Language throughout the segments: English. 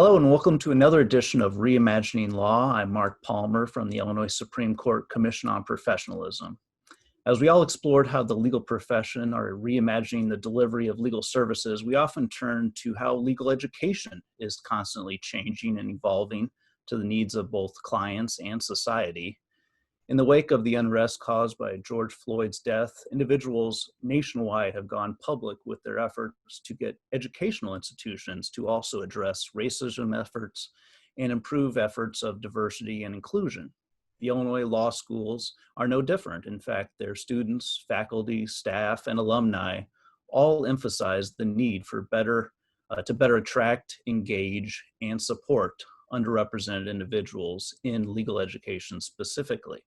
Hello and welcome to another edition of Reimagining Law. I'm Mark Palmer from the Illinois Supreme Court Commission on Professionalism. As we all explored how the legal profession are reimagining the delivery of legal services, we often turn to how legal education is constantly changing and evolving to the needs of both clients and society. In the wake of the unrest caused by George Floyd's death, individuals nationwide have gone public with their efforts to get educational institutions to also address racism efforts and improve efforts of diversity and inclusion. The Illinois law schools are no different. In fact, their students, faculty, staff, and alumni all emphasize the need for to better attract, engage, and support underrepresented individuals in legal education specifically.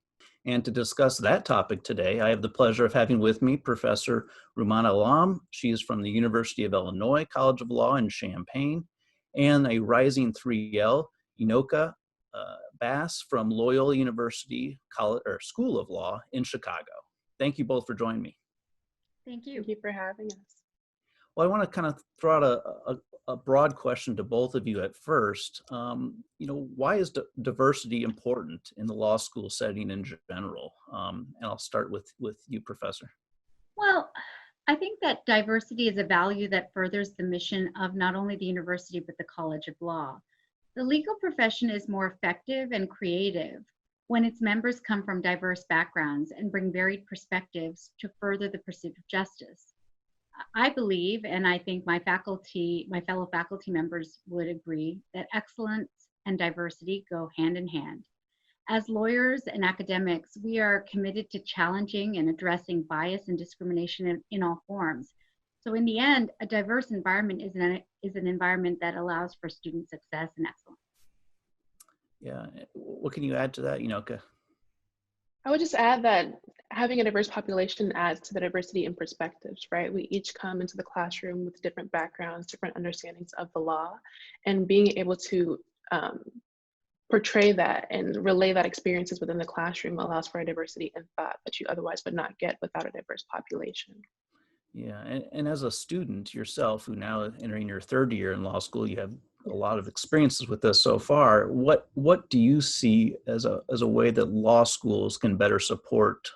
And to discuss that topic today, I have the pleasure of having with me Professor Rummana Alam. She is from the University of Illinois College of Law in Champaign, and a rising 3L, Inoka Bass from Loyola University School of Law in Chicago. Thank you both for joining me. Thank you. Thank you for having us. Well, I want to kind of throw out a broad question to both of you at first. Why is diversity important in the law school setting in general? And I'll start with you, Professor. Well, I think that diversity is a value that furthers the mission of not only the university, but the College of Law. The legal profession is more effective and creative when its members come from diverse backgrounds and bring varied perspectives to further the pursuit of justice. I believe, and I think my fellow faculty members would agree, that excellence and diversity go hand in hand. As lawyers and academics, we are committed to challenging and addressing bias and discrimination in all forms. So in the end, a diverse environment is an environment that allows for student success and excellence. Yeah, what can you add to that, Inoka? I would just add that having a diverse population adds to the diversity in perspectives, right? We each come into the classroom with different backgrounds, different understandings of the law, and being able to portray that and relay that experiences within the classroom allows for a diversity in thought that you otherwise would not get without a diverse population. Yeah, and as a student yourself, who now entering your third year in law school, you have a lot of experiences with this so far. What do you see as a way that law schools can better support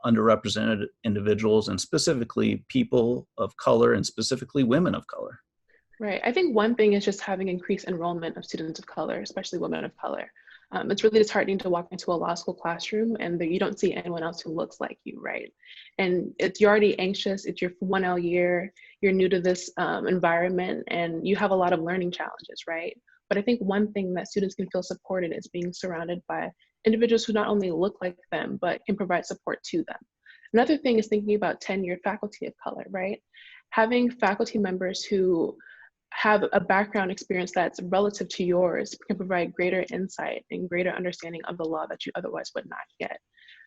underrepresented individuals, and specifically people of color, and specifically women of color? Right. I think one thing is just having increased enrollment of students of color, especially women of color. It's really disheartening to walk into a law school classroom and you don't see anyone else who looks like you, right? And you're already anxious, it's your 1L year, you're new to this environment, and you have a lot of learning challenges, right? But I think one thing that students can feel supported is being surrounded by individuals who not only look like them, but can provide support to them. Another thing is thinking about tenured faculty of color, right? Having faculty members who have a background experience that's relative to yours can provide greater insight and greater understanding of the law that you otherwise would not get.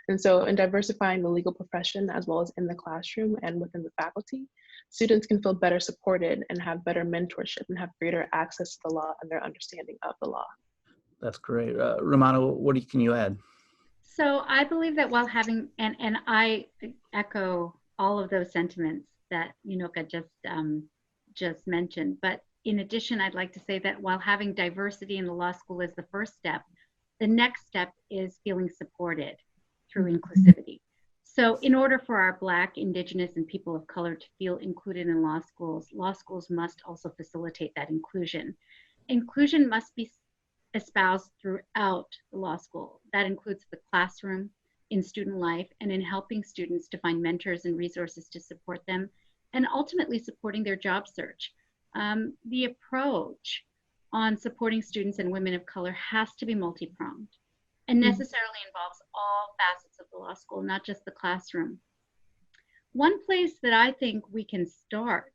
And so in diversifying the legal profession, as well as in the classroom and within the faculty, students can feel better supported and have better mentorship and have greater access to the law and their understanding of the law. That's great. Rummana, can you add? So I believe that while having, and I echo all of those sentiments that Inoka just mentioned. But in addition, I'd like to say that while having diversity in the law school is the first step, the next step is feeling supported through inclusivity. So in order for our Black, Indigenous, and people of color to feel included in law schools must also facilitate that inclusion. Inclusion must be espoused throughout the law school. That includes the classroom, in student life, and in helping students to find mentors and resources to support them, and ultimately supporting their job search. The approach on supporting students and women of color has to be multi-pronged and necessarily involves all facets of the law school, not just the classroom. One place that I think we can start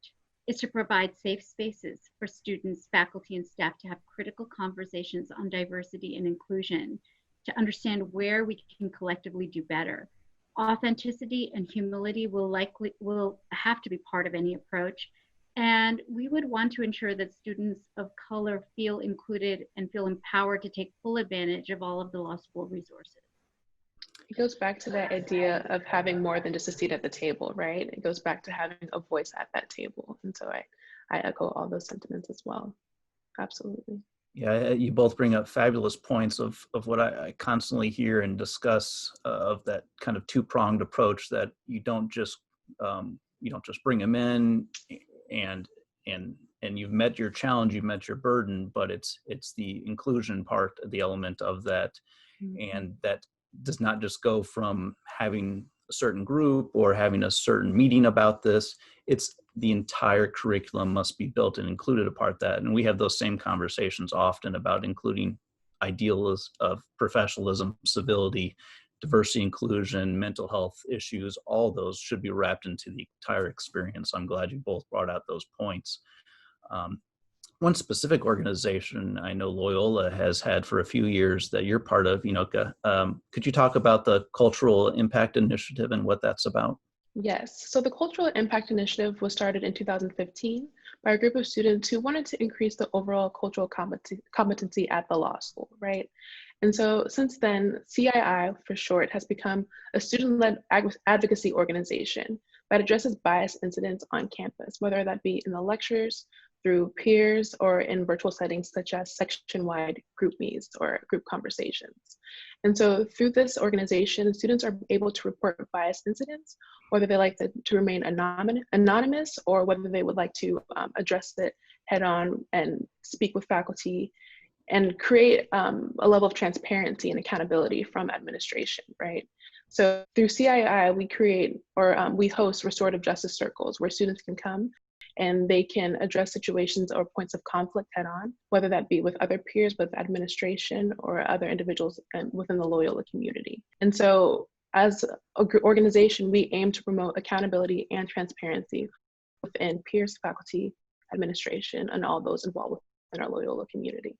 is to provide safe spaces for students, faculty, and staff to have critical conversations on diversity and inclusion, to understand where we can collectively do better. Authenticity and humility will have to be part of any approach. And we would want to ensure that students of color feel included and feel empowered to take full advantage of all of the law school resources. It goes back to that idea of having more than just a seat at the table, right? It goes back to having a voice at that table. And so I echo all those sentiments as well. Absolutely. Yeah, you both bring up fabulous points of what I constantly hear and discuss of that kind of two-pronged approach, that you don't just bring them in and and you've met your challenge, you've met your burden, but it's the inclusion part, the element of that, and that does not just go from having a certain group or having a certain meeting about this. It's the entire curriculum must be built and included a part of that. And we have those same conversations often about including ideals of professionalism, civility, diversity, inclusion, mental health issues. All those should be wrapped into the entire experience. I'm glad you both brought out those points. Um, One specific organization I know Loyola has had for a few years that you're part of, Inoka. Could you talk about the Cultural Impact Initiative and what that's about? Yes, so the Cultural Impact Initiative was started in 2015 by a group of students who wanted to increase the overall cultural competency at the law school, right? And so since then, CII for short has become a student-led advocacy organization that addresses bias incidents on campus, whether that be in the lectures, through peers, or in virtual settings such as section-wide group meets or group conversations. And so through this organization, students are able to report bias incidents, whether they like to remain anonymous or whether they would like to address it head on and speak with faculty and create a level of transparency and accountability from administration, right? So through CII, we create or we host restorative justice circles where students can come and they can address situations or points of conflict head on, whether that be with other peers, with administration, or other individuals within the Loyola community. And so as an organization, we aim to promote accountability and transparency within peers, faculty, administration, and all those involved within our Loyola community.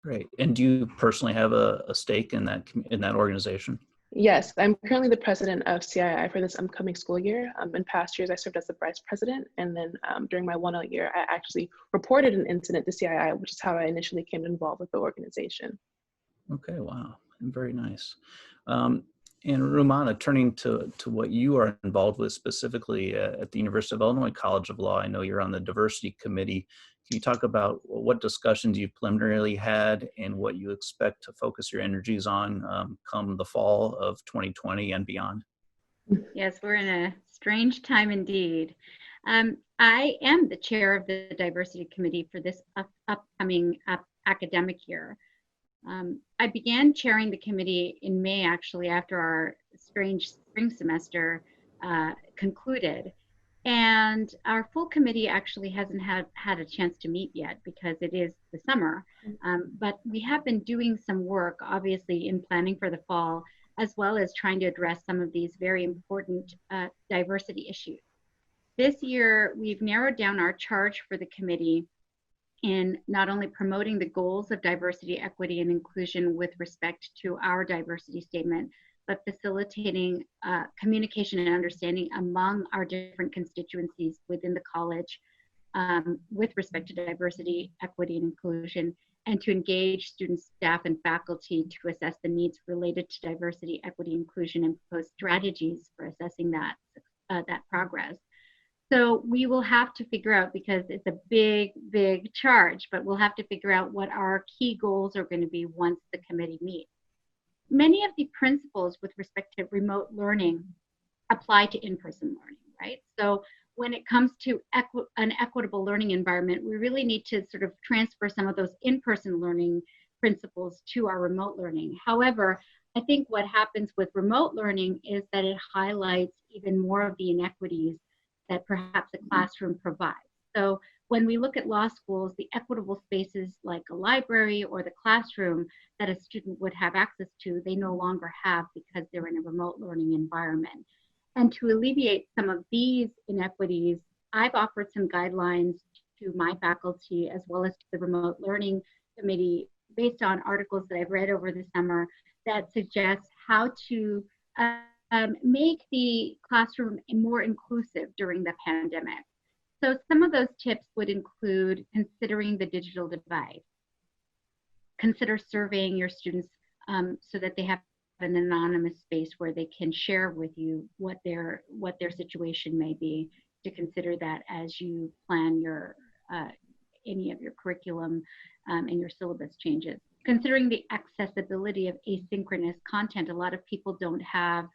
Great. And do you personally have a stake in that organization? Yes, I'm currently the president of CII for this upcoming school year. In past years, I served as the vice president, and then during my 1L year, I actually reported an incident to CII, which is how I initially came involved with the organization. Okay, wow, very nice. And Rummana, turning to what you are involved with specifically at the University of Illinois College of Law, I know you're on the diversity committee. Can you talk about what discussions you've preliminarily had and what you expect to focus your energies on come the fall of 2020 and beyond? Yes, we're in a strange time indeed. I am the chair of the diversity committee for this upcoming academic year. I began chairing the committee in May, actually, after our strange spring semester concluded. And our full committee actually hasn't had a chance to meet yet because it is the summer. But we have been doing some work, obviously, in planning for the fall, as well as trying to address some of these very important diversity issues. This year, we've narrowed down our charge for the committee in not only promoting the goals of diversity, equity, and inclusion with respect to our diversity statement, but facilitating communication and understanding among our different constituencies within the college with respect to diversity, equity, and inclusion, and to engage students, staff, and faculty to assess the needs related to diversity, equity, inclusion, and propose strategies for assessing that progress. So we will have to figure out, because it's a big, big charge, but we'll have to figure out what our key goals are going to be once the committee meets. Many of the principles with respect to remote learning apply to in-person learning, right? So when it comes to an equitable learning environment, we really need to sort of transfer some of those in-person learning principles to our remote learning. However, I think what happens with remote learning is that it highlights even more of the inequities that perhaps a classroom provides. So when we look at law schools, the equitable spaces like a library or the classroom that a student would have access to, they no longer have because they're in a remote learning environment. And to alleviate some of these inequities, I've offered some guidelines to my faculty as well as to the remote learning committee based on articles that I've read over the summer that suggest how to make the classroom more inclusive during the pandemic. So some of those tips would include considering the digital divide. Consider surveying your students so that they have an anonymous space where they can share with you what their situation may be, to consider that as you plan your any of your curriculum and your syllabus changes. Considering the accessibility of asynchronous content, a lot of people don't have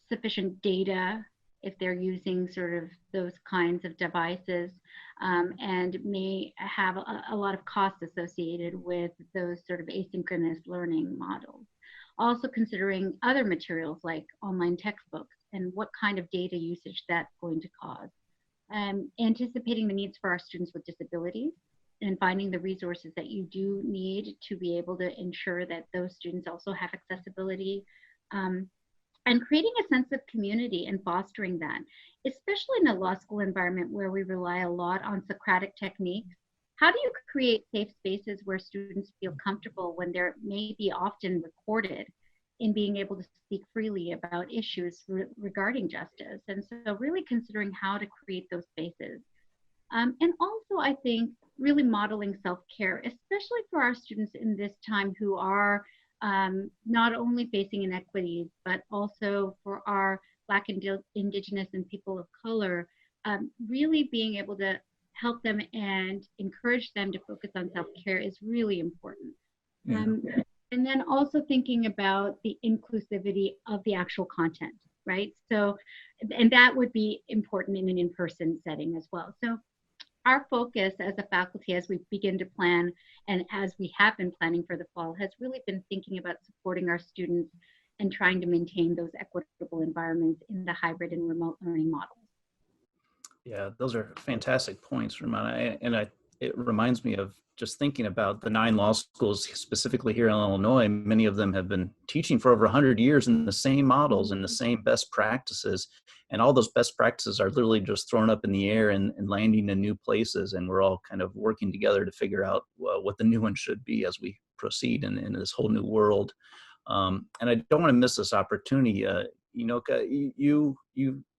sufficient data if they're using sort of those kinds of devices, and may have a lot of costs associated with those sort of asynchronous learning models. Also considering other materials like online textbooks and what kind of data usage that's going to cause. Anticipating the needs for our students with disabilities and finding the resources that you do need to be able to ensure that those students also have accessibility, and creating a sense of community and fostering that, especially in a law school environment where we rely a lot on Socratic techniques. How do you create safe spaces where students feel comfortable when they're maybe often recorded in being able to speak freely about issues regarding justice? And so really considering how to create those spaces. And also, I think, really modeling self-care, especially for our students in this time who are not only facing inequities, but also for our Black, Indigenous, and people of color, really being able to help them and encourage them to focus on self-care is really important. And then also thinking about the inclusivity of the actual content, right? So, and that would be important in an in-person setting as well. So our focus as a faculty, as we begin to plan and as we have been planning for the fall, has really been thinking about supporting our students and trying to maintain those equitable environments in the hybrid and remote learning models. Yeah, those are fantastic points, Rummana. And it reminds me of just thinking about the 9 law schools, specifically here in Illinois. Many of them have been teaching for over 100 years in the same models and the same best practices. And all those best practices are literally just thrown up in the air and landing in new places. And we're all kind of working together to figure out what the new one should be as we proceed in this whole new world. And I don't want to miss this opportunity. Enoka,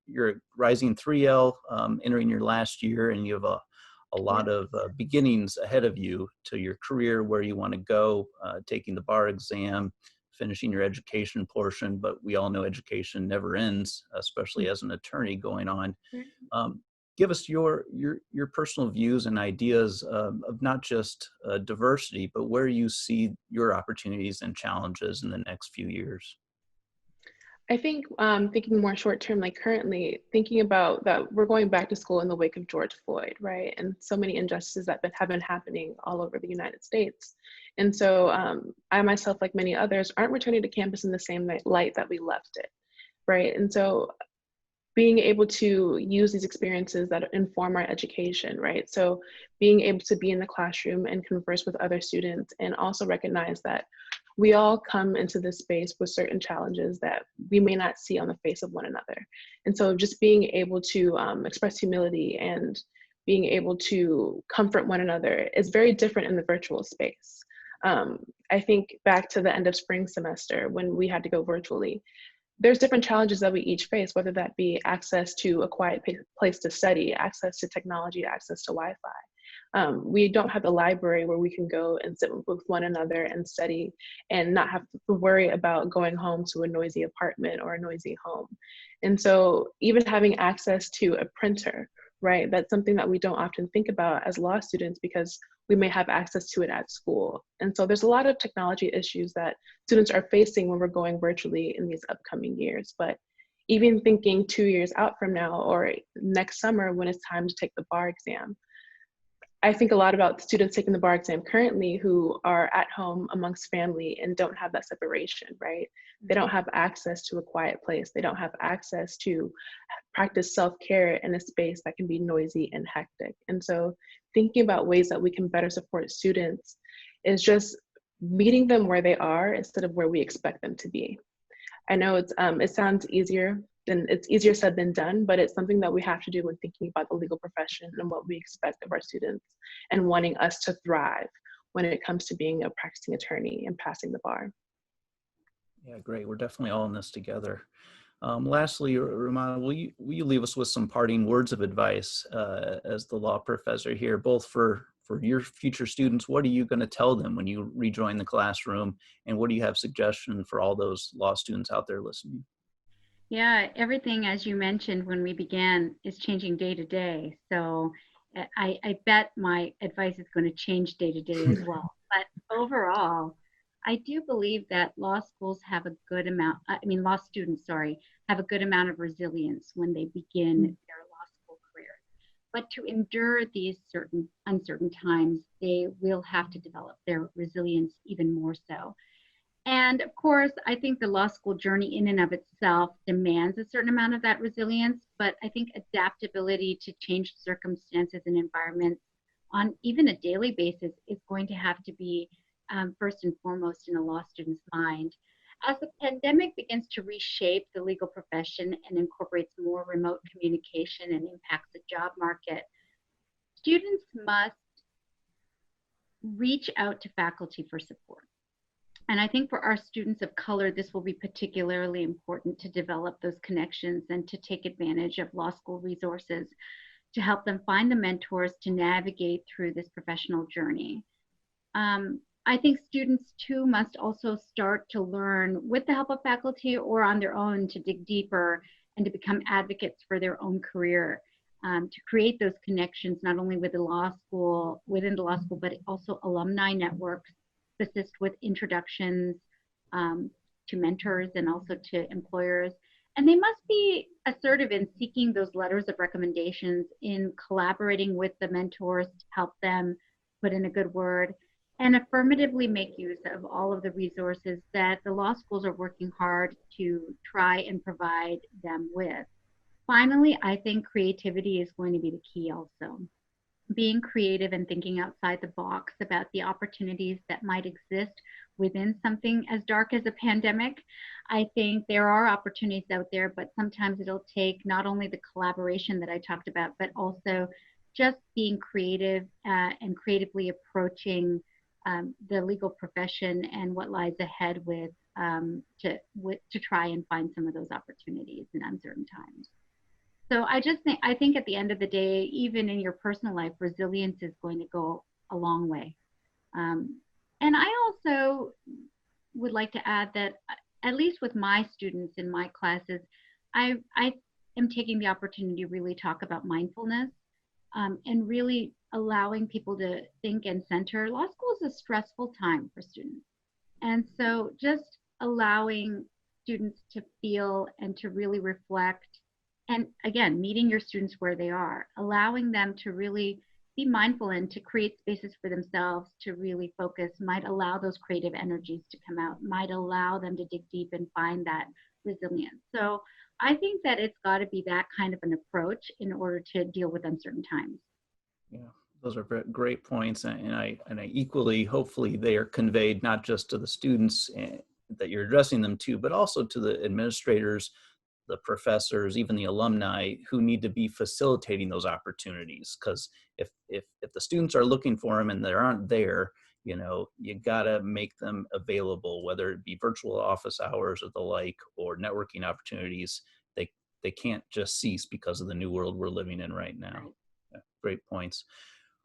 you're a rising 3L, entering your last year, and you have a lot of beginnings ahead of you to your career, where you want to go, taking the bar exam, finishing your education portion. But we all know education never ends, especially as an attorney going on. Give us your personal views and ideas of not just diversity, but where you see your opportunities and challenges in the next few years. I think thinking more short term, like currently thinking about that we're going back to school in the wake of George Floyd, right? And so many injustices that have been happening all over the United States. And so I myself, like many others, aren't returning to campus in the same light that we left it, right? And so being able to use these experiences that inform our education, right? So being able to be in the classroom and converse with other students, and also recognize that we all come into this space with certain challenges that we may not see on the face of one another. And so just being able to express humility and being able to comfort one another is very different in the virtual space. I think back to the end of spring semester when we had to go virtually, there's different challenges that we each face, whether that be access to a quiet place to study, access to technology, access to Wi-Fi. We don't have the library where we can go and sit with one another and study and not have to worry about going home to a noisy apartment or a noisy home. And so even having access to a printer, right? That's something that we don't often think about as law students because we may have access to it at school. And so there's a lot of technology issues that students are facing when we're going virtually in these upcoming years. But even thinking 2 years out from now or next summer when it's time to take the bar exam, I think a lot about students taking the bar exam currently who are at home amongst family and don't have that separation, right? They don't have access to a quiet place. They don't have access to practice self-care in a space that can be noisy and hectic. And so thinking about ways that we can better support students is just meeting them where they are instead of where we expect them to be. I know it sounds easier, and it's easier said than done, but it's something that we have to do when thinking about the legal profession and what we expect of our students and wanting us to thrive when it comes to being a practicing attorney and passing the bar. Yeah, great. We're definitely all in this together. Lastly, Rummana, will you leave us with some parting words of advice as the law professor here, both for your future students? What are you going to tell them when you rejoin the classroom? And what do you have suggestions for all those law students out there listening? Yeah, everything, as you mentioned when we began, is changing day to day. So I bet my advice is going to change day to day as well. But overall, I do believe that law schools have a good amount, I mean, law students, sorry, have a good amount of resilience when they begin their law school career. But to endure these certain uncertain times, they will have to develop their resilience even more so. And of course, I think the law school journey in and of itself demands a certain amount of that resilience, but I think adaptability to changed circumstances and environments on even a daily basis is going to have to be first and foremost in a law student's mind. As the pandemic begins to reshape the legal profession and incorporates more remote communication and impacts the job market, students must reach out to faculty for support. And I think for our students of color, this will be particularly important to develop those connections and to take advantage of law school resources to help them find the mentors to navigate through this professional journey. I think students too must also start to learn with the help of faculty or on their own to dig deeper and to become advocates for their own career, to create those connections not only with the law school, within the law school, but also alumni networks, assist with introductions to mentors and also to employers. And they must be assertive in seeking those letters of recommendations, in collaborating with the mentors to help them put in a good word, and affirmatively make use of all of the resources that the law schools are working hard to try and provide them with. Finally, I think creativity is going to be the key also. Being creative and thinking outside the box about the opportunities that might exist within something as dark as a pandemic. I think there are opportunities out there, but sometimes it'll take not only the collaboration that I talked about, but also just being creative and creatively approaching the legal profession and what lies ahead to try and find some of those opportunities in uncertain times. So I think at the end of the day, even in your personal life, resilience is going to go a long way. And I also would like to add that, at least with my students in my classes, I am taking the opportunity to really talk about mindfulness and really allowing people to think and center. Law school is a stressful time for students. And so just allowing students to feel and to really reflect, and again, meeting your students where they are, allowing them to really be mindful and to create spaces for themselves to really focus might allow those creative energies to come out, might allow them to dig deep and find that resilience. So I think that it's got to be that kind of an approach in order to deal with uncertain times. Yeah, those are great points, and I equally, hopefully, they are conveyed not just to the students that you're addressing them to, but also to the administrators, the professors, even the alumni who need to be facilitating those opportunities. Because if the students are looking for them and they aren't there, you know, you gotta make them available, whether it be virtual office hours or the like, or networking opportunities. They can't just cease because of the new world we're living in right now. Right. Yeah, great points.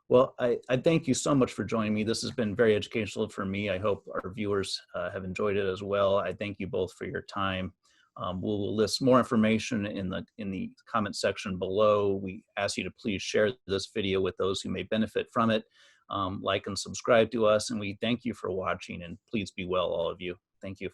Well, I thank you so much for joining me. This has been very educational for me. I hope our viewers have enjoyed it as well. I thank you both for your time. We'll list more information in the comment section below. We ask you to please share this video with those who may benefit from it. Like and subscribe to us, and we thank you for watching, and please be well, all of you. Thank you.